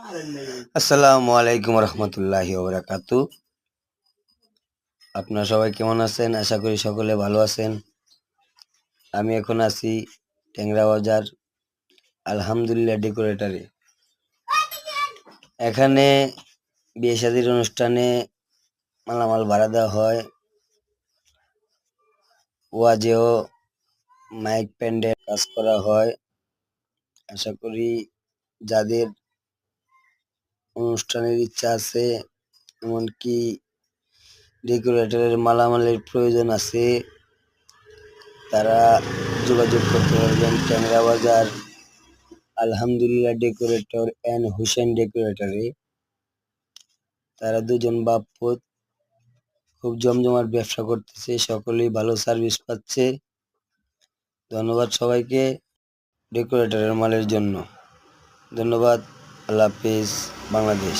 আসসালামু আলাইকুম রহমতুল্লাহি ওয়া বারাকাতু। আপনারা সবাই কেমন আছেন? আশা করি সকলে ভালো আছেন। আমি এখন আছি ট্যাংরা বাজার আলহামদুলিল্লাহ ডেকোরেটরে। এখানে বিয়ে শাদীর অনুষ্ঠানে মালামাল ভাড়া দেওয়া হয়। ওয়াজেও মাইক প্যান্ডেল কাজ করা হয়। আশা করি যাদের অনুষ্ঠানের ইচ্ছা আছে, এমনকি ডেকোরেটরের মালামালের প্রয়োজন আছে, তারা যোগাযোগ করতে পারবেন ট্যাংরা বাজার আলহামদুলিল্লাহ ডেকোরেটর এন্ড হুসেন ডেকোরেটরে। তারা দুজন বাপ্পত খুব জমজমাট ব্যবসা করতেছে, সকলেই ভালো সার্ভিস পাচ্ছে। ধন্যবাদ সবাইকে ডেকোরেটরের মালের জন্য। ধন্যবাদ। আল্লাহ হাফেজ। বাংলাদেশ।